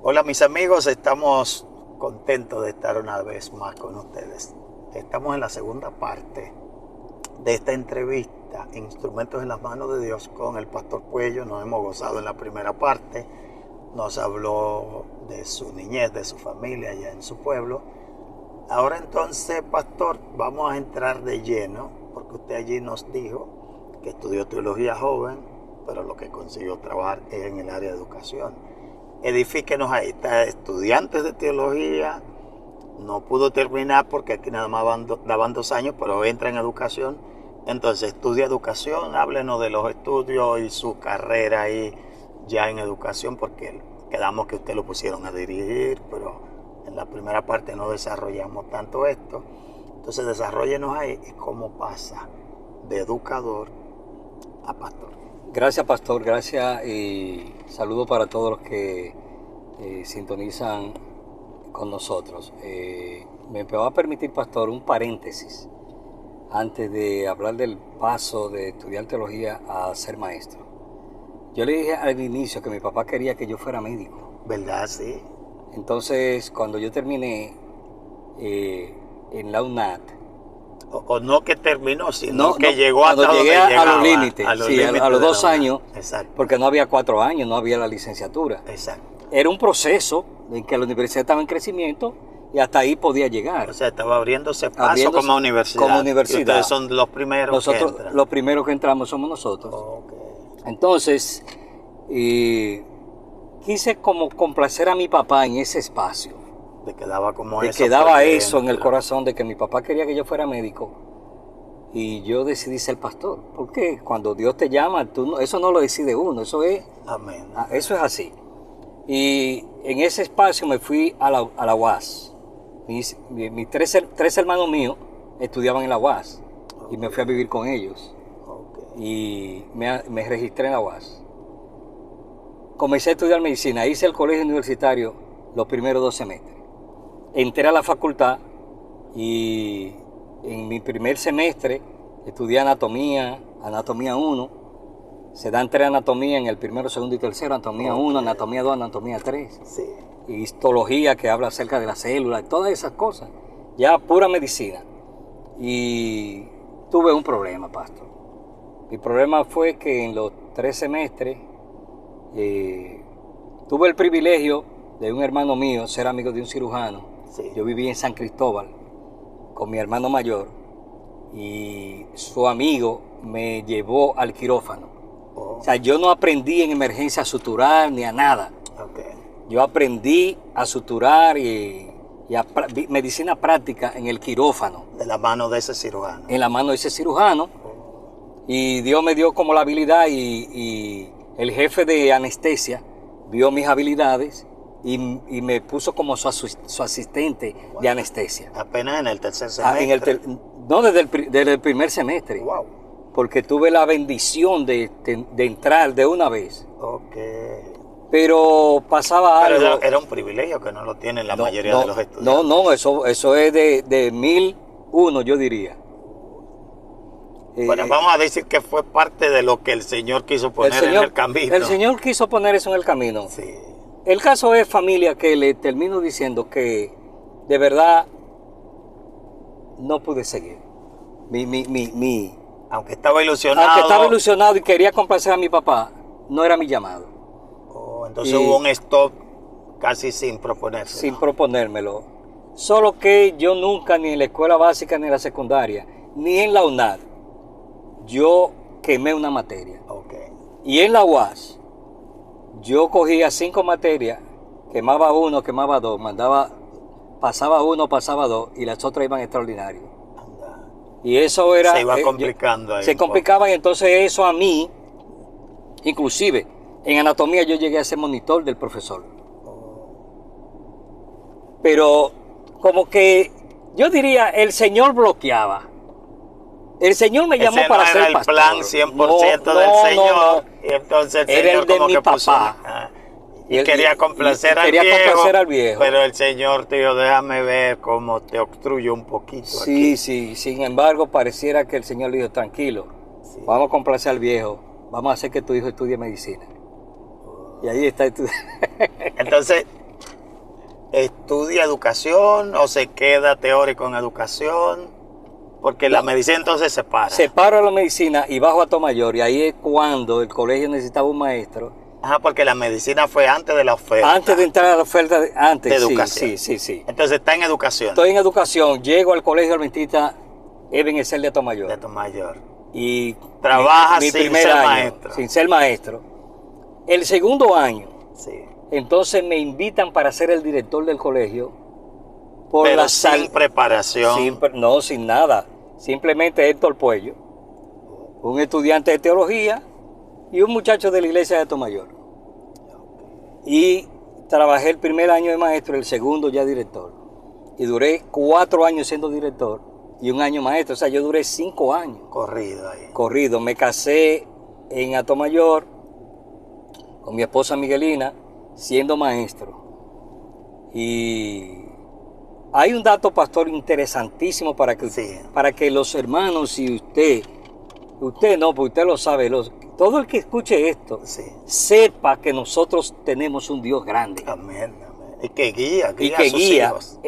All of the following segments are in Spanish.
Hola mis amigos, estamos contentos de estar una vez más con ustedes. Estamos en la segunda parte de esta entrevista, Instrumentos en las manos de Dios, con el pastor Puello. Nos hemos gozado en la primera parte, nos habló de su niñez, de su familia allá en su pueblo. Ahora entonces, pastor, vamos a entrar de lleno, porque usted allí nos dijo que estudió teología joven, pero lo que consiguió trabajar es en el área de educación. Edifíquenos ahí. Está estudiantes de teología, no pudo terminar porque aquí nada más daban 2 años, pero entra en educación. Entonces estudia educación, háblenos de los estudios y su carrera ahí ya en educación, porque quedamos que usted lo pusieron a dirigir, pero en la primera parte no desarrollamos tanto esto. Entonces desarróllenos ahí cómo pasa de educador a pastor. Gracias, pastor, gracias y saludo para todos los que sintonizan con nosotros. Me va a permitir, pastor, un paréntesis antes de hablar del paso de estudiar teología a ser maestro. Yo le dije al inicio que mi papá quería que yo fuera médico. ¿Verdad? Sí. Entonces, cuando yo terminé en la UNAT, o no que terminó, sino que llegó hasta donde llegué llegaba, a los límites, a los 2 años, exacto, porque no había 4 años, no había la licenciatura. Exacto. Era un proceso en que la universidad estaba en crecimiento y hasta ahí podía llegar. O sea, estaba abriéndose paso como universidad. Como universidad. Y ustedes son los primeros nosotros, que entran. Los primeros que entramos somos nosotros. Okay. Entonces, quise como complacer a mi papá en ese espacio. Te quedaba como me quedaba eso en el corazón de que mi papá quería que yo fuera médico y yo decidí ser pastor. ¿Por qué? Cuando Dios te llama, eso no lo decide uno, eso es, amén. Eso es así. Y en ese espacio me fui a la UAS. Mis 3 hermanos míos estudiaban en la UAS y me fui a vivir con ellos. Y me registré en la UAS. Comencé a estudiar medicina, hice el colegio universitario los primeros 2 semestres. Entré a la facultad y en mi primer semestre estudié anatomía 1. Se dan 3 anatomías en el primero, segundo y tercero, anatomía 1, anatomía 2, anatomía 3. Sí. Y histología que habla acerca de las células, todas esas cosas. Ya pura medicina. Y tuve un problema, pastor. Mi problema fue que en los 3 semestres tuve el privilegio de un hermano mío ser amigo de un cirujano. Sí. Yo viví en San Cristóbal con mi hermano mayor y su amigo me llevó al quirófano. O sea, yo no aprendí en emergencia a suturar ni a nada. Okay. Yo aprendí a suturar y a medicina práctica en el quirófano. De la mano de ese cirujano. En la mano de ese cirujano. Y Dios me dio como la habilidad y el jefe de anestesia vio mis habilidades y me puso como su asistente de anestesia. Apenas en el tercer semestre. No, desde el primer semestre. Wow. Porque tuve la bendición de entrar de una vez. Okay. Pero pasaba algo. Era un privilegio que no lo tienen la mayoría de los estudiantes. No, eso es de 1001, yo diría. Bueno, vamos a decir que fue parte de lo que el Señor quiso poner en el camino. El Señor quiso poner eso en el camino. Sí. El caso es, familia, que le termino diciendo que de verdad no pude seguir. Aunque estaba ilusionado. Aunque estaba ilusionado y quería complacer a mi papá, no era mi llamado. Entonces hubo un stop casi sin proponérselo. Sin proponérmelo. Solo que yo nunca, ni en la escuela básica, ni en la secundaria, ni en la UNAD, yo quemé una materia. Okay. Y en la UAS, yo cogía 5 materias, quemaba 1, quemaba 2, pasaba 1, pasaba 2 y las otras iban extraordinarios. Anda. Y eso era... Se iba complicando ahí. Se complicaba y entonces eso a mí, inclusive, en anatomía yo llegué a ser monitor del profesor. Pero como que yo diría, el Señor bloqueaba. El Señor me llamó para ser pastor. Era el plan 100% del Señor. No. Y entonces el Señor como que puso... Y quería complacer al viejo. Pero el Señor te dijo, déjame ver cómo te obstruyo un poquito. Sí, sí. Sin embargo, pareciera que el Señor le dijo, tranquilo, vamos a complacer al viejo. Vamos a hacer que tu hijo estudie medicina. Y ahí está Entonces, ¿estudia educación o se queda teórico en educación? Porque la medicina entonces se para. Separo la medicina y bajo a Atomayor, y ahí es cuando el colegio necesitaba un maestro. Ajá, porque la medicina fue antes de la oferta. Antes de entrar a la oferta, antes, de educación. Sí. Entonces está en educación. Estoy en educación, llego al colegio adventista Ebenezer de Atomayor. De Atomayor. Y trabaja mi sin primer ser año, maestro. sin ser maestro. El segundo año, Sí. entonces me invitan para ser el director del colegio. Pero sin preparación. Sin nada. Simplemente Héctor Puello, un estudiante de teología y un muchacho de la iglesia de Atomayor. Y trabajé el primer año de maestro, el segundo ya director. Y duré 4 años siendo director y 1 año maestro. O sea, yo duré 5 años. Corrido ahí. Corrido. Me casé en Atomayor con mi esposa Miguelina, siendo maestro. Y hay un dato, pastor, interesantísimo para que los hermanos y usted no, porque usted lo sabe, todo el que escuche esto, sepa que nosotros tenemos un Dios grande. Amén, amén. Y que guía a sus hijos.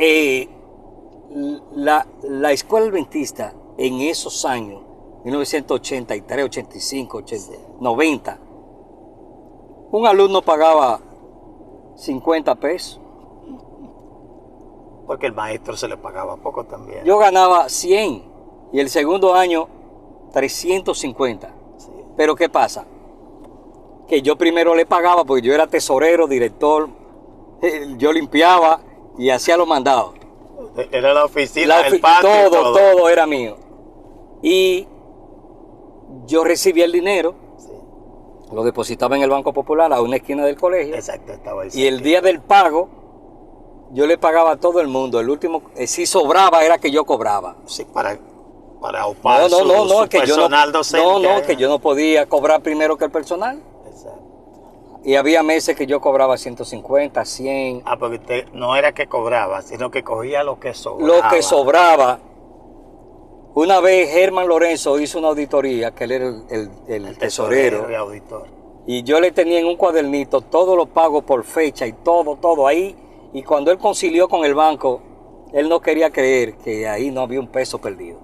La escuela adventista en esos años, 1983, 85, 90, un alumno pagaba 50 pesos. Porque el maestro se le pagaba poco también. Yo ganaba 100 y el segundo año 350. Sí. Pero ¿qué pasa? Que yo primero le pagaba porque yo era tesorero, director, yo limpiaba y hacía los mandados. Era la oficina, el patio, todo era mío. Y yo recibía el dinero, lo depositaba en el Banco Popular a una esquina del colegio. Exacto, estaba ahí. Y el día del pago, yo le pagaba a todo el mundo. El último, si sobraba, era que yo cobraba. Sí, para upar su personal docente. Que yo no podía cobrar primero que el personal. Exacto. Y había meses que yo cobraba 150, 100. Ah, porque usted no era que cobraba, sino que cogía lo que sobraba. Lo que sobraba. Una vez Germán Lorenzo hizo una auditoría, que él era el tesorero. Y auditor. Y yo le tenía en un cuadernito todos los pagos por fecha y todo ahí. Y cuando él concilió con el banco, él no quería creer que ahí no había un peso perdido.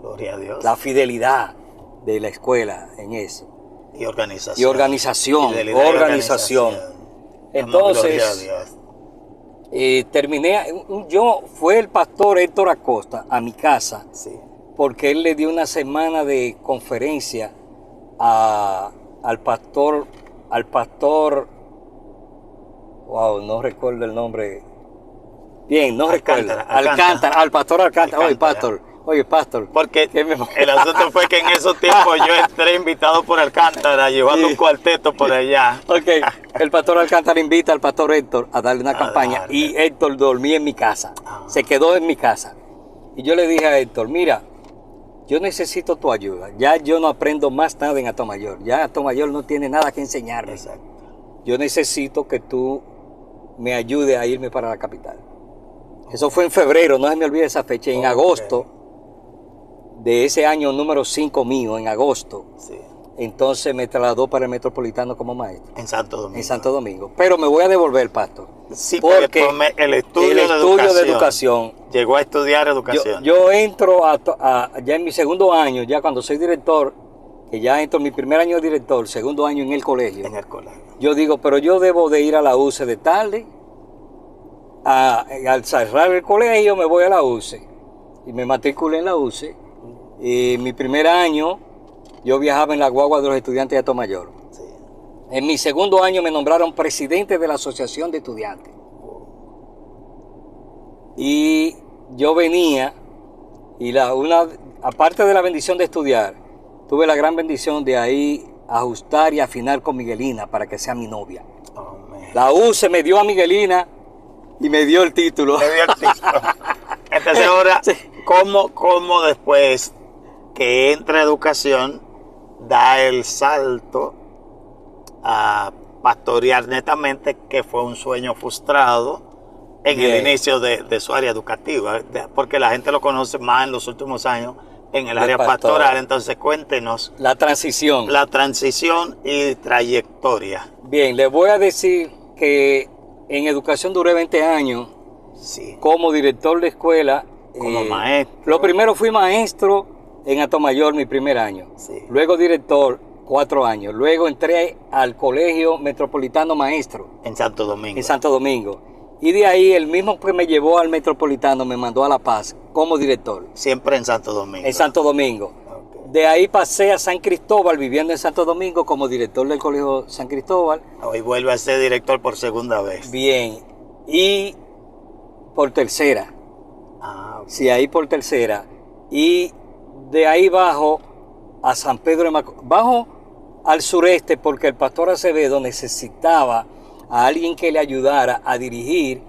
Gloria a Dios. La fidelidad de la escuela en eso. Y organización. Y organización. Entonces, terminé, fue el pastor Héctor Acosta a mi casa, porque él le dio una semana de conferencia al pastor, wow, no recuerdo el nombre. Bien, no recuerdo. Alcántara, al pastor Alcántara. Oye, pastor. Porque el asunto fue que en esos tiempos yo entré invitado por Alcántara, llevando un cuarteto por allá. Ok, el pastor Alcántara invita al pastor Héctor a darle una campaña y Héctor dormía en mi casa. Se quedó en mi casa. Y yo le dije a Héctor, mira, yo necesito tu ayuda. Ya yo no aprendo más nada en Atomayor. Ya Atomayor no tiene nada que enseñarme. Exacto. Yo necesito que tú me ayudes a irme para la capital. Eso fue en febrero, no se me olvide esa fecha. En agosto de ese año número 5 mío, en agosto, entonces me trasladó para el Metropolitano como maestro. En Santo Domingo. En Santo Domingo. Pero me voy a devolver, pastor. Sí, porque el estudio de educación. Llegó a estudiar educación. Yo entro ya en mi segundo año, ya cuando soy director, que ya entro en mi primer año de director, segundo año en el colegio. En el colegio. Yo digo, pero yo debo de ir a la UCE de tarde. Al cerrar el colegio me voy a la UCE. Y me matriculé en la UCE. Y mi primer año yo viajaba en la guagua de los estudiantes de Atomayor. Sí. En mi segundo año me nombraron presidente de la Asociación de Estudiantes. Y yo venía, y aparte de la bendición de estudiar, tuve la gran bendición de ahí ajustar y afinar con Miguelina para que sea mi novia. La UCE me dio a Miguelina y me dio el título. Me dio el título. Entonces ahora, ¿cómo después que entra a educación da el salto a pastorear netamente, que fue un sueño frustrado en el inicio de su área educativa? Porque la gente lo conoce más en los últimos años En el área pastoral, entonces cuéntenos la transición y trayectoria. Bien, les voy a decir que en educación duré 20 años Sí. como director de escuela. Como maestro. Lo primero fui maestro en Atomayor mi primer año. Sí. Luego director 4 años. Luego entré al Colegio Metropolitano Maestro En Santo Domingo. en Santo Domingo. Y de ahí el mismo que me llevó al Metropolitano me mandó a La Paz como director Siempre en Santo Domingo. en Santo Domingo. Ok. De ahí pasé a San Cristóbal viviendo en Santo Domingo como director del Colegio San Cristóbal. Hoy vuelve a ser director por segunda vez. Bien. Y por tercera. Ah, ok. Sí, ahí por tercera. Y de ahí bajo a San Pedro de Macorís. Bajo al sureste porque el pastor Acevedo necesitaba a alguien que le ayudara a dirigir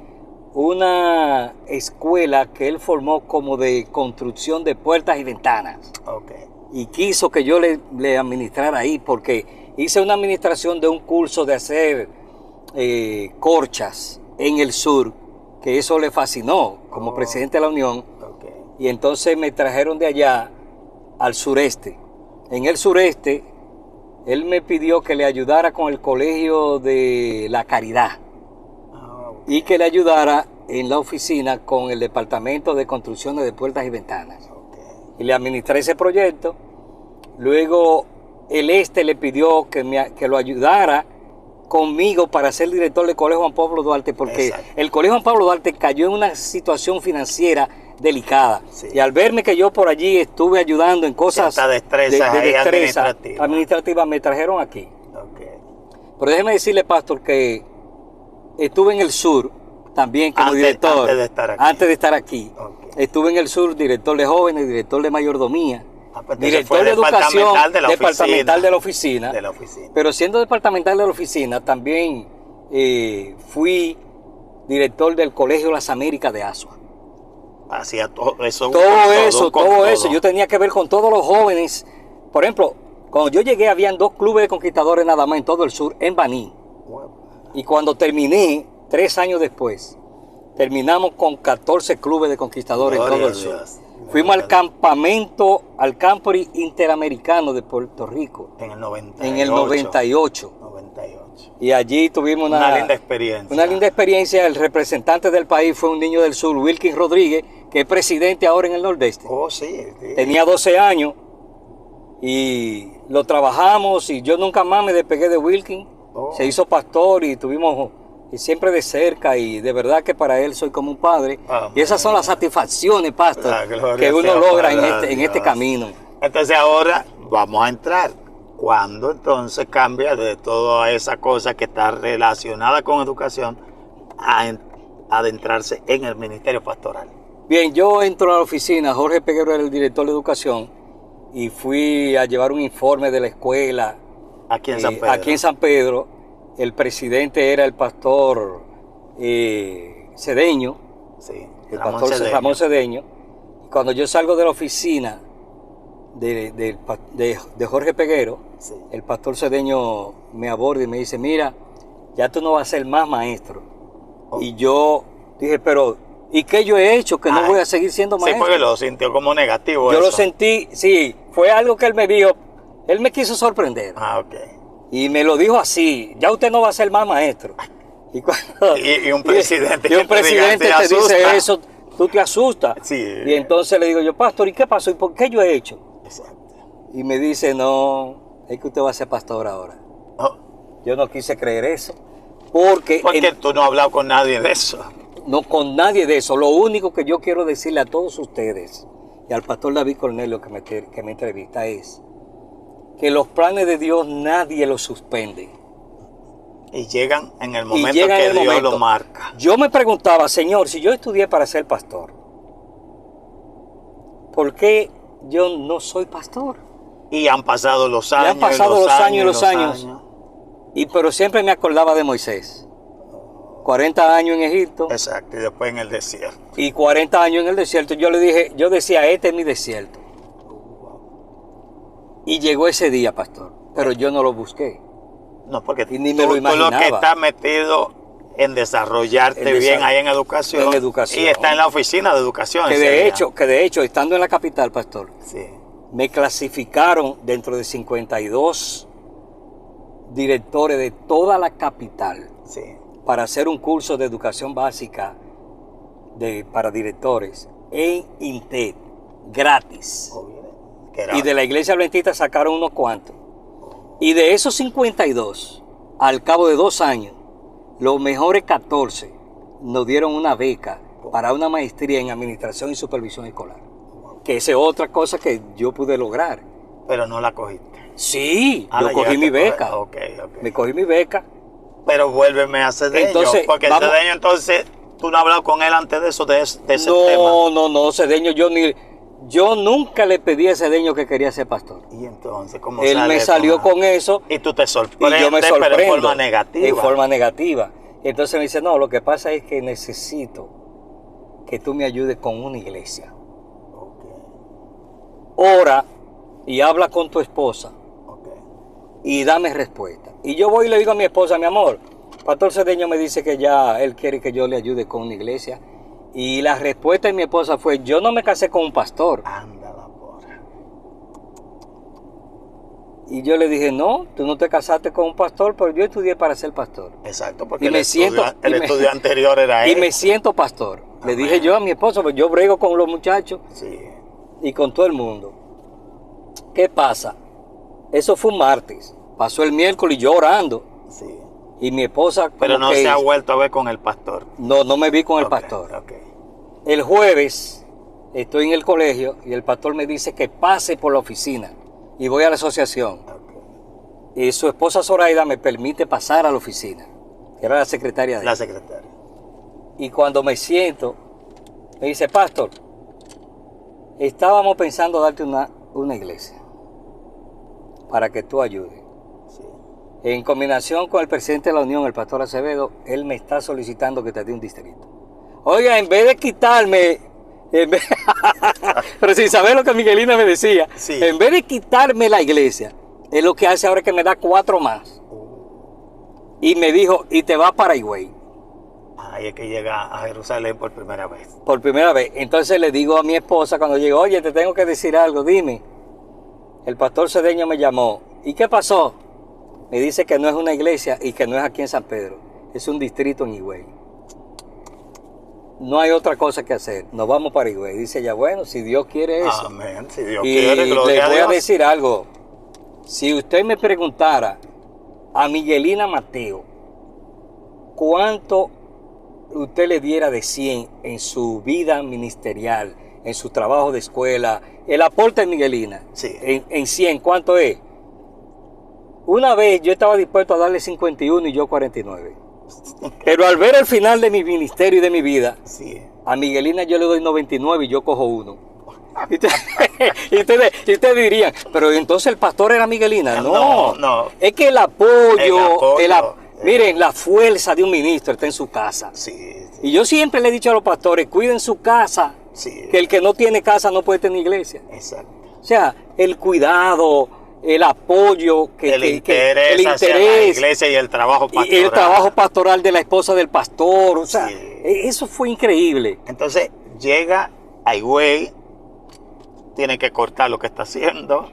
una escuela que él formó como de construcción de puertas y ventanas. Ok. Y quiso que yo le administrara ahí porque hice una administración de un curso de hacer corchas en el sur, que eso le fascinó como presidente de la Unión. Ok. Y entonces me trajeron de allá al sureste. En el sureste, él me pidió que le ayudara con el Colegio de la Caridad Ah, ok. y que le ayudara en la oficina con el Departamento de Construcciones de Puertas y Ventanas. Ok. Y le administré ese proyecto. Luego el este le pidió que lo ayudara conmigo para ser director del Colegio Juan Pablo Duarte, porque Exacto. el Colegio Juan Pablo Duarte cayó en una situación financiera delicada. Sí. Y al verme que yo por allí estuve ayudando en cosas Ciertas destrezas ahí administrativas, me trajeron aquí. Ok. Pero déjeme decirle, pastor, que estuve en el sur también como director. Antes de estar aquí. Ok. Ok. Estuve en el sur, director de jóvenes, director de mayordomía, Ah, pues entonces director fue de educación, departamental de la oficina. De la oficina. Pero siendo departamental de la oficina, también fui director del Colegio Las Américas de Asua. Hacía todo eso. Todo eso. Yo tenía que ver con todos los jóvenes. Por ejemplo, cuando yo llegué, habían 2 clubes de conquistadores nada más en todo el sur, en Baní. Wow. Y cuando terminé, 3 años después, terminamos con 14 clubes de conquistadores Gloria en todo el a sur. Dios. Fuimos al campamento, al Campori Interamericano de Puerto Rico En el 98. en el 98. 98. Y allí tuvimos Una linda experiencia. Una linda experiencia. El representante del país fue un niño del sur, Wilkin Rodríguez, que es presidente ahora en el Nordeste. Oh, sí. Sí. Tenía 12 años y lo trabajamos y yo nunca más me despegué de Wilkin. Oh. Se hizo pastor y tuvimos siempre de cerca y de verdad que para él soy como un padre. Amén. Y esas son las satisfacciones, pastor, La gloria que uno sea logra para en este Dios. camino. Entonces ahora vamos a entrar. ¿Cuándo entonces cambia de toda esa cosa que está relacionada con educación a adentrarse en el ministerio pastoral? Bien, yo entro a la oficina, Jorge Peguero era el director de educación y fui a llevar un informe de la escuela Aquí en San Pedro. aquí en San Pedro. El presidente era el pastor Cedeño, Sí, el pastor Ramón Cedeño. Y cuando yo salgo de la oficina de Jorge Peguero, Sí. el pastor Cedeño me aborda y me dice, mira, ya tú no vas a ser más maestro. Oh. Y yo dije, pero ¿y qué yo he hecho? Que no voy a seguir siendo Sí, maestro. porque lo sintió como negativo. Yo eso. lo sentí, sí, fue algo que él me dijo, él me quiso sorprender. Ah, ok. Y me lo dijo así, ya usted no va a ser más maestro. Y, cuando, Y un presidente y un que te presidente diga, te te dice asusta. eso, tú te asustas. Sí. Y entonces le digo yo, pastor, ¿y qué pasó? ¿Y por qué yo he hecho? Exacto. Y me dice, no, es que usted va a ser pastor ahora. Oh, Yo no quise creer eso. Porque tú no has hablado con nadie de eso. no con nadie de eso. Lo único que yo quiero decirle a todos ustedes y al pastor David Cornelio que me entrevista es que los planes de Dios nadie los suspende. Y llegan en el Y momento llega que en el Dios momento. lo marca. Yo me preguntaba, Señor, si yo estudié para ser pastor, ¿por qué yo no soy pastor? Y han pasado los años. Y han pasado los años y los años. años. Pero siempre me acordaba de Moisés. 40 años en Egipto Exacto. Y después en el desierto. y 40 años en el desierto. Yo decía, este es mi desierto. Y llegó ese día, pastor, pero yo no lo busqué. No, porque Y ni me lo tú lo que imaginaba. estás metido en desarrollarte bien ahí en educación. En educación. Y está en la oficina de educación. Que de hecho, estando en la capital, pastor, sí, me clasificaron dentro de 52 directores de toda la capital sí, para hacer un curso de educación básica para directores en INTED, gratis. Y de la iglesia adventista sacaron unos cuantos. Y de esos 52, al cabo de 2 años, los mejores 14 nos dieron una beca para una maestría en administración y supervisión escolar. Que esa es otra cosa que yo pude lograr. Pero no la cogiste. Sí, yo cogí mi beca. Me cogí mi beca. Pero vuélveme a Cedeño. Entonces, porque el Cedeño, entonces, tú no has hablado con él antes de eso, de ese tema. No, Cedeño, yo nunca le pedí a Cedeño que quería ser pastor. Y entonces, ¿cómo él me salió con eso. Y tú te sorprendes, y yo me sorprendo, pero en forma negativa. En forma negativa. Y entonces me dice, no, lo que pasa es que necesito que tú me ayudes con una iglesia. Ora y habla con tu esposa y dame respuesta. Y yo voy y le digo a mi esposa, mi amor, Pastor Cedeño me dice que ya él quiere que yo le ayude con una iglesia. Y la respuesta de mi esposa fue, yo no me casé con un pastor. Anda la porra. Y yo le dije, no, tú no te casaste con un pastor, pero yo estudié para ser pastor. Exacto, porque el estudio anterior era él. Y me siento pastor. Le dije yo a mi esposa, pues yo brego con los muchachos. Sí. Y con todo el mundo. ¿Qué pasa? Eso fue un martes. Pasó el miércoles y yo orando. Sí. Y mi esposa... Pero no se ha vuelto a ver con el pastor. No me vi con el pastor. El jueves estoy en el colegio y el pastor me dice que pase por la oficina. Y voy a la asociación. Y su esposa Zoraida me permite pasar a la oficina. Que era la secretaria de él. La secretaria. Y cuando me siento, me dice, pastor, estábamos pensando darte una iglesia para que tú ayudes. Sí. En combinación con el presidente de la Unión, el pastor Acevedo, él me está solicitando que te dé un distrito. Oiga, en vez de quitarme, pero sin saber lo que Miguelina me decía, sí, en vez de quitarme la iglesia, es lo que hace ahora que me da 4 más. Y me dijo, y te vas para Higüey. Ahí es que llega a Jerusalén por primera vez. Por primera vez. Entonces le digo a mi esposa cuando llego, oye, te tengo que decir algo, dime. El pastor Cedeño me llamó. ¿Y qué pasó? Me dice que no es una iglesia y que no es aquí en San Pedro. Es un distrito en Higüey. No hay otra cosa que hacer. Nos vamos para Higüey. Dice ella, bueno, si Dios quiere eso. Amén. Si Dios y quiere, gloria a Dios. Le voy a decir algo. Si usted me preguntara a Miguelina Mateo, ¿cuánto usted le diera de 100 en su vida ministerial, en su trabajo de escuela, el aporte de Miguelina, sí, en 100, ¿cuánto es? Una vez yo estaba dispuesto a darle 51 y yo 49. Pero al ver el final de mi ministerio y de mi vida, sí, a Miguelina yo le doy 99 y yo cojo 1. Y ustedes dirían, pero entonces el pastor era Miguelina. No. Es que el apoyo, miren, la fuerza de un ministro está en su casa. Sí, sí. Y yo siempre le he dicho a los pastores, cuiden su casa, sí, que el que no tiene casa no puede tener iglesia. Exacto. O sea, el cuidado, el apoyo, el interés hacia la iglesia y el trabajo pastoral. Y el trabajo pastoral de la esposa del pastor. O sea, sí, eso fue increíble. Entonces llega a Higüey, tiene que cortar lo que está haciendo.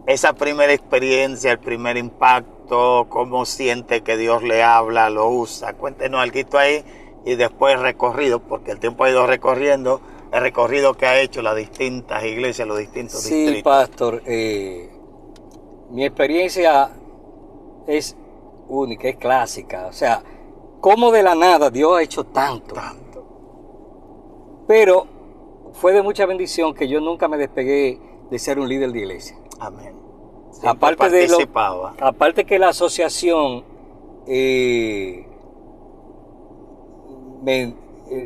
Esa primera experiencia, el primer impacto, cómo siente que Dios le habla, lo usa. Cuéntenos algo ahí y después recorrido, porque el tiempo ha ido recorriendo, el recorrido que ha hecho las distintas iglesias, los distintos distritos. Sí, pastor, mi experiencia es única, es clásica. O sea, como de la nada Dios ha hecho tanto. Pero fue de mucha bendición que yo nunca me despegué de ser un líder de iglesia. Amén. Aparte que la asociación,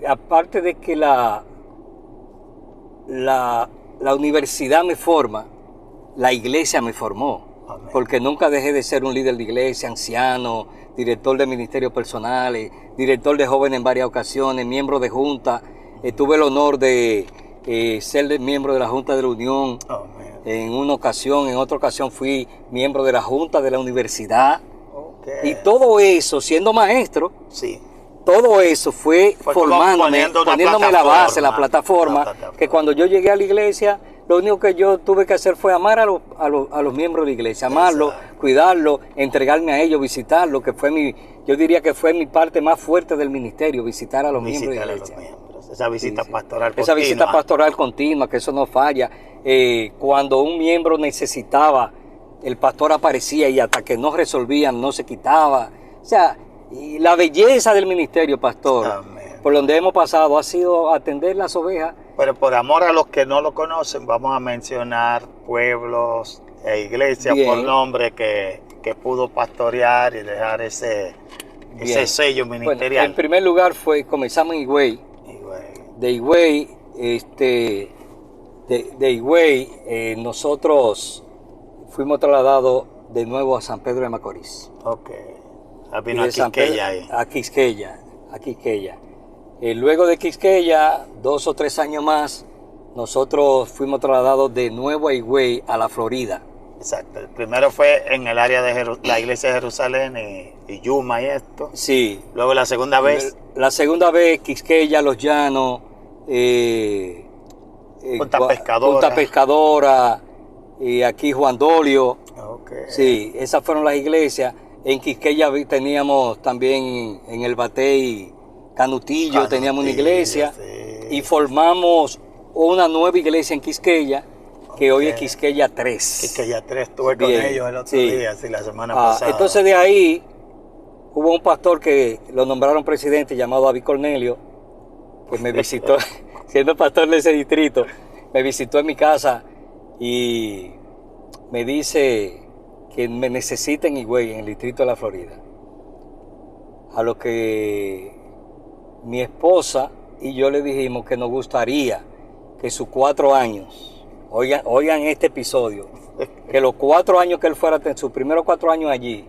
aparte de que la universidad me forma, la iglesia me formó. Amén. Porque nunca dejé de ser un líder de iglesia, anciano, director de ministerios personales, director de jóvenes en varias ocasiones, miembro de junta. Tuve el honor de ser miembro de la Junta de la Unión. En una ocasión, en otra ocasión fui miembro de la Junta de la Universidad. Y todo eso, siendo maestro, Sí. todo eso fue formándome, poniéndome la base, la plataforma, que cuando yo llegué a la iglesia, lo único que yo tuve que hacer fue amar a los miembros de la iglesia, amarlos, cuidarlos, entregarme a ellos, visitarlos, que fue yo diría que fue mi parte más fuerte del ministerio, visitar a los miembros de la iglesia. Esa visita pastoral continua. Esa visita pastoral continua, que eso no falla. Cuando un miembro necesitaba, el pastor aparecía y hasta que no resolvían, no se quitaba. O sea, y la belleza del ministerio, pastor, Amén. Por donde hemos pasado, ha sido atender las ovejas. Pero por amor a los que no lo conocen, vamos a mencionar pueblos e iglesias por nombre que pudo pastorear y dejar ese sello ministerial. Bueno, en primer lugar comenzamos en Higüey. De Higüey, nosotros fuimos trasladados de nuevo a San Pedro de Macorís. Ok. Vino a Quisqueya ahí. A Quisqueya. Luego de Quisqueya, 2 o 3 años más, nosotros fuimos trasladados de nuevo a Higüey, a la Florida. Exacto. El primero fue en el área de la iglesia de Jerusalén y Yuma y esto. Sí. Luego la segunda vez. La segunda vez, Quisqueya, Los Llanos, Punta Pescadora, y aquí Juan Dolio. Okay. Sí, esas fueron las iglesias. En Quisqueya teníamos también en el Batey Canutillo, teníamos una iglesia. Sí. Y formamos una nueva iglesia en Quisqueya, que hoy es Quisqueya 3. Quisqueya 3, estuve con ellos el otro día, la semana pasada. Entonces de ahí hubo un pastor que lo nombraron presidente llamado David Cornelio, que me visitó, siendo pastor de ese distrito, me visitó en mi casa y me dice que me necesita en Higüey, en el distrito de la Florida. A lo que mi esposa y yo le dijimos que nos gustaría que sus 4 años, oigan este episodio, que los 4 años que él fuera, sus primeros 4 años allí,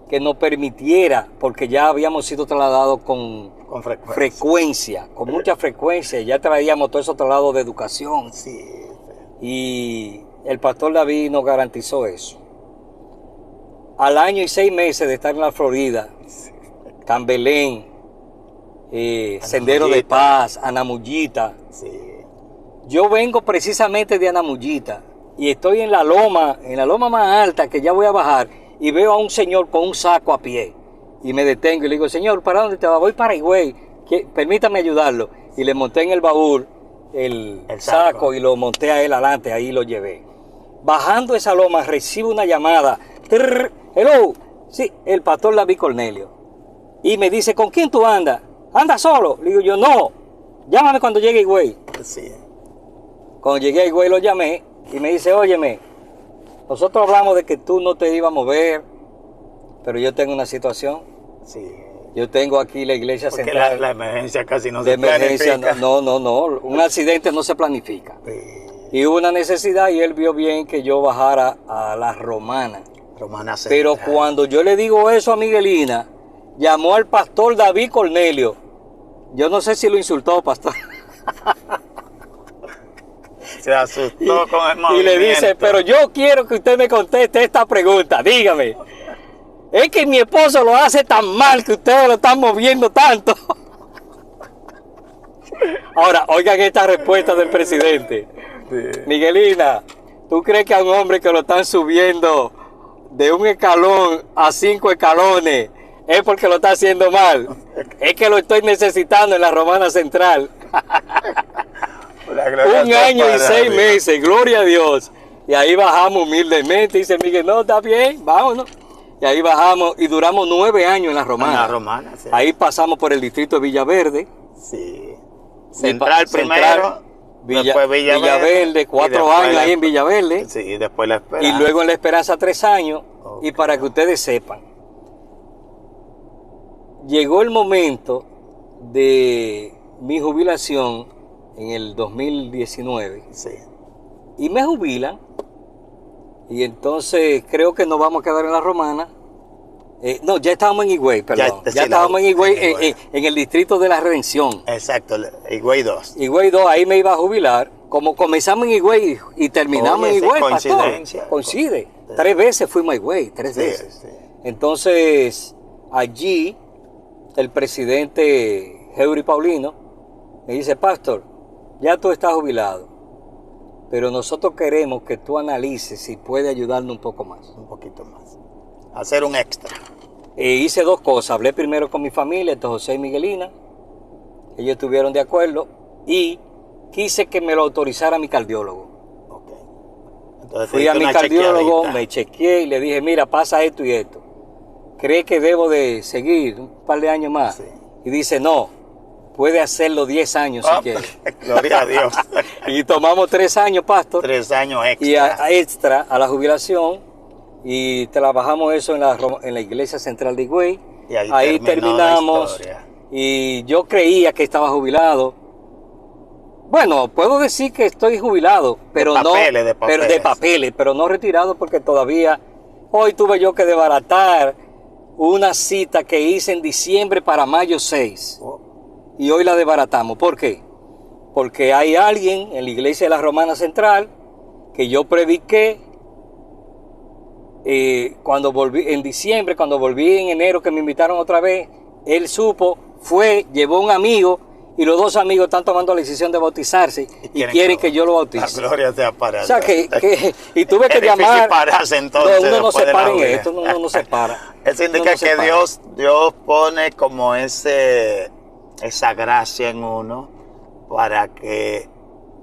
que nos permitiera, porque ya habíamos sido trasladados con frecuencia, con mucha frecuencia, ya traíamos todos esos traslados de educación. Sí. Y el pastor David nos garantizó eso. Al año y 6 meses de estar en la Florida, Cambelén, Sendero de Paz, Anamullita. Sí. Yo vengo precisamente de Anamullita y estoy en la loma más alta que ya voy a bajar y veo a un señor con un saco a pie y me detengo y le digo, señor, ¿para dónde te va? Voy para Higüey, permítame ayudarlo. Y le monté en el baúl el saco y lo monté a él adelante, ahí lo llevé. Bajando esa loma recibo una llamada. Hello, sí, el pastor David Cornelio. Y me dice, ¿con quién tú andas? ¿Andas solo? Le digo yo, no, llámame cuando llegue a Higüey. Sí. Cuando llegué a Higüey lo llamé y me dice, óyeme, nosotros hablamos de que tú no te ibas a mover, pero yo tengo una situación. Sí. Yo tengo aquí la iglesia porque central. La emergencia casi no se planifica. No. Un accidente no se planifica. Sí. Y hubo una necesidad y él vio bien que yo bajara a la Romana. Romana Central. Pero cuando yo le digo eso a Miguelina, llamó al pastor David Cornelio. Yo no sé si lo insultó, pastor. Se asustó con el movimiento. Y le dice, pero yo quiero que usted me conteste esta pregunta. Dígame, es que mi esposo lo hace tan mal que ustedes lo están moviendo tanto. Ahora, oigan esta respuesta del presidente. Sí. Miguelina, ¿tú crees que a un hombre que lo están subiendo de un escalón a 5 escalones es porque lo está haciendo mal? Es que lo estoy necesitando en la Romana Central. 1 año y 6 meses, gloria a Dios. Y ahí bajamos humildemente. Dice Miguel, no, está bien, vámonos. Y ahí bajamos y duramos 9 años en la Romana. En la Romana, sí. Ahí pasamos por el distrito de Villaverde. Sí. Central primero, después Villaverde, 4 años ahí en Villaverde. Sí, y después La Esperanza. Y luego en La Esperanza 3 años. Okay. Y para que ustedes sepan, llegó el momento de mi jubilación en el 2019. Sí. Y me jubilan. Y entonces creo que nos vamos a quedar en la Romana. No, ya estábamos en Higüey, perdón. Ya estábamos en Higüey, en el distrito de la Redención. Exacto, Higüey 2. Higüey 2, ahí me iba a jubilar. Como comenzamos en Higüey y terminamos en Higüey, coincidencia. pastor. Coincide. 3 veces fuimos a Higüey, 3 veces. Sí. Entonces, allí, el presidente Heury Paulino me dice, pastor, ya tú estás jubilado, pero nosotros queremos que tú analices si puede ayudarnos un poco más. Un poquito más. Hacer un extra. Hice dos cosas. Hablé primero con mi familia, José y Miguelina. Ellos estuvieron de acuerdo y quise que me lo autorizara mi cardiólogo. Okay. Entonces, fui a mi cardiólogo, me chequeé y le dije, mira, pasa esto y esto. ¿Cree que debo de seguir un par de años más? Sí. Y dice, no, puede hacerlo 10 años si quiere. Gloria a Dios. Y tomamos 3 años, pastor. 3 años extra. Y extra a la jubilación. Y trabajamos eso en la iglesia central de Higüey. Y ahí terminamos. Y yo creía que estaba jubilado. Bueno, puedo decir que estoy jubilado, pero de papeles, pero no retirado porque todavía hoy tuve yo que desbaratar una cita que hice en diciembre para mayo 6. Y hoy la desbaratamos. ¿Por qué? Porque hay alguien en la iglesia de la Romana Central que yo prediqué cuando volví en diciembre, cuando volví en enero que me invitaron otra vez. Él supo, llevó un amigo y los dos amigos están tomando la decisión de bautizarse y quieren que yo lo bautice. La gloria sea para Dios. O sea y tuve que llamar. Pararse, entonces, uno no se para en esto, uno no se para. Eso indica que Dios pone como esa gracia en uno para que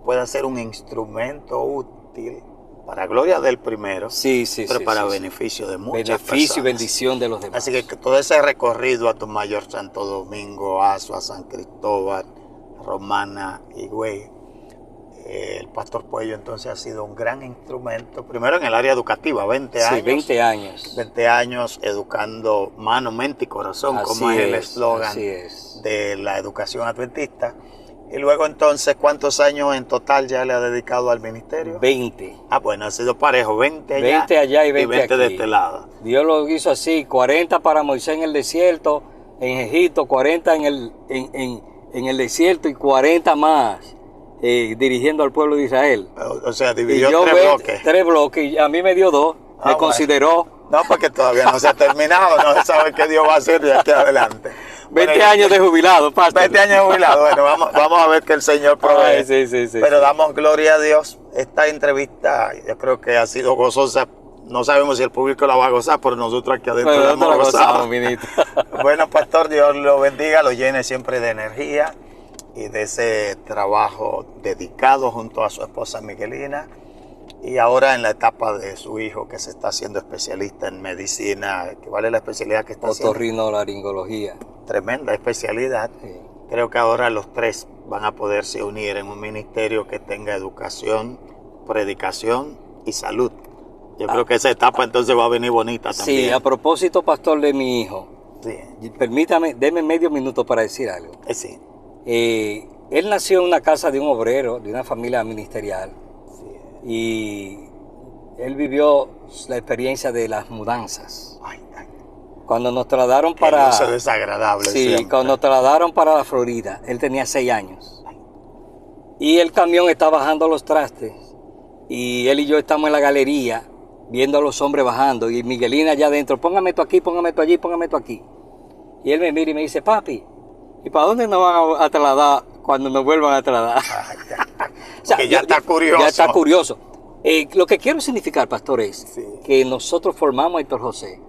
pueda ser un instrumento útil para gloria del primero, pero para beneficio de muchas personas. Beneficio y bendición de los demás. Así que todo ese recorrido a Atomayor, Santo Domingo, Azua, San Cristóbal, Romana, Higüey, el pastor Puello entonces ha sido un gran instrumento, primero en el área educativa, 20 años. Sí, 20 años. 20 años educando mano, mente y corazón, como es el eslogan de la educación adventista. Y luego entonces, ¿cuántos años en total ya le ha dedicado al ministerio? 20. Bueno, ha sido parejo, 20 allá, 20 allá y 20 aquí. De este lado. Dios lo hizo así, 40 para Moisés en el desierto, en Egipto, 40 en el desierto y 40 más dirigiendo al pueblo de Israel. O sea, dividió 3 bloques. 3 bloques, y a mí me dio 2, me consideró. No, porque todavía no se ha terminado, no se sabe qué Dios va a hacer de aquí adelante. 20 años de jubilado, pastor. 20 años de jubilado, bueno, vamos a ver que el Señor provee. Pero damos gloria a Dios. Esta entrevista yo creo que ha sido gozosa. No sabemos si el público la va a gozar, pero nosotros aquí adentro la hemos gozado. Bueno, pastor, Dios lo bendiga, lo llene siempre de energía y de ese trabajo dedicado junto a su esposa Miguelina. Y ahora en la etapa de su hijo que se está haciendo especialista en medicina, ¿cuál es la especialidad que está haciendo? Otorrinolaringología. Tremenda especialidad. Sí. Creo que ahora los 3 van a poderse unir en un ministerio que tenga educación, predicación y salud. Yo creo que esa etapa entonces va a venir bonita también. Sí, a propósito, pastor, de mi hijo. Sí. Permítame, deme medio minuto para decir algo. Sí. Él nació en una casa de un obrero, de una familia ministerial. Y él vivió la experiencia de las mudanzas. Cuando nos trasladaron para... Eso es desagradable. Sí, siempre. cuando nos trasladaron para la Florida, él tenía 6 años. Y el camión está bajando los trastes. Y él y yo estamos en la galería viendo a los hombres bajando. Y Miguelina allá adentro, póngame esto aquí, póngame esto allí, póngame esto aquí. Y él me mira y me dice, papi, ¿y para dónde nos van a trasladar cuando nos vuelvan a trasladar? O sea, ya está curioso. Ya está curioso. Lo que quiero significar, pastor, es que nosotros formamos a Héctor José.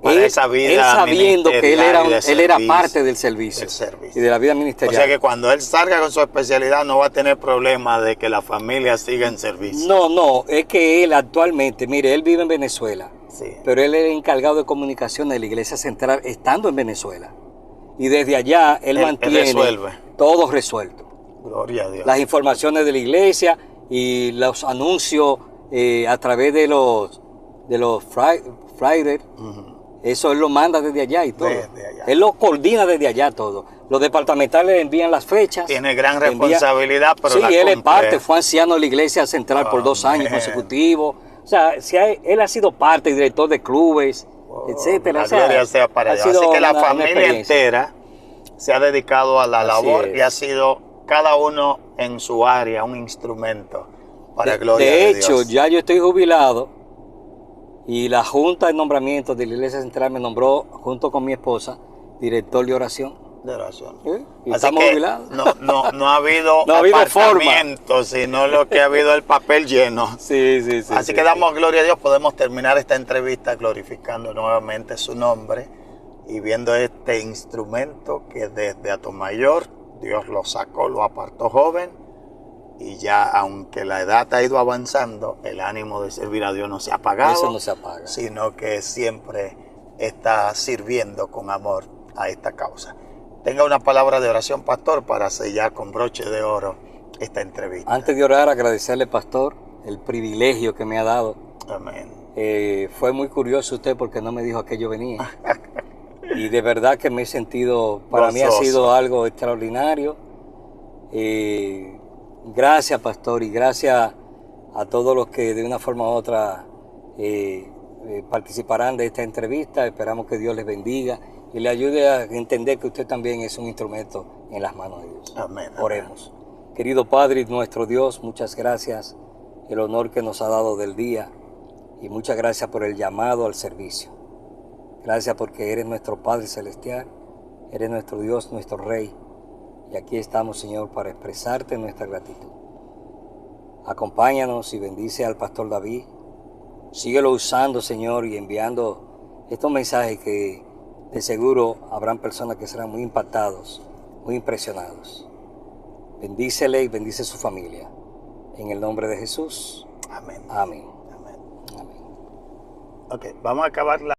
Para esa vida él sabiendo que él era parte del servicio y de la vida ministerial. O sea que cuando él salga con su especialidad no va a tener problema de que la familia siga en servicio. No, es que él actualmente, mire, él vive en Venezuela, pero él es encargado de comunicación de la Iglesia Central estando en Venezuela. Y desde allá él mantiene todo resuelto. Gloria a Dios. Las informaciones de la iglesia y los anuncios a través de los flyers. Eso él lo manda desde allá y todo. Él lo coordina desde allá todo. Los departamentales le envían las fechas. Tiene gran responsabilidad, pero sí, él es parte, fue anciano de la iglesia central por 2 años consecutivos. O sea, él ha sido parte, director de clubes, etcétera. La gloria sea para Dios. Así que la familia entera se ha dedicado a la labor y ha sido cada uno en su área un instrumento para gloria de Dios. De hecho, ya yo estoy jubilado Y la Junta de Nombramientos de la Iglesia Central me nombró, junto con mi esposa, director de oración. De oración. Y Así estamos que jubilados. no ha habido No ha habido apartamiento, sino lo que ha habido el papel lleno. Sí. Así que damos gloria a Dios, podemos terminar esta entrevista glorificando nuevamente su nombre y viendo este instrumento que desde Atomayor Dios lo sacó, lo apartó joven, y ya aunque la edad ha ido avanzando, el ánimo de servir a Dios no se ha apagado. Eso no se apaga. Sino que siempre está sirviendo con amor a esta causa. Tenga una palabra de oración, pastor, para sellar con broche de oro esta entrevista. Antes de orar, agradecerle, pastor, el privilegio que me ha dado. Amén. Fue muy curioso usted porque no me dijo a qué yo venía. Y de verdad que me he sentido, para mí ha sido algo extraordinario. Gracias, pastor, y gracias a todos los que de una forma u otra participarán de esta entrevista. Esperamos que Dios les bendiga y le ayude a entender que usted también es un instrumento en las manos de Dios. Amén. Oremos. Querido Padre y nuestro Dios, muchas gracias, el honor que nos ha dado del día, y muchas gracias por el llamado al servicio. Gracias porque eres nuestro Padre Celestial, eres nuestro Dios, nuestro Rey, y aquí estamos, Señor, para expresarte nuestra gratitud. Acompáñanos y bendice al pastor David. Síguelo usando, Señor, y enviando estos mensajes que de seguro habrán personas que serán muy impactados, muy impresionados. Bendícele y bendice su familia. En el nombre de Jesús. Amén. Amén. Amén. Amén. Ok, vamos a acabar la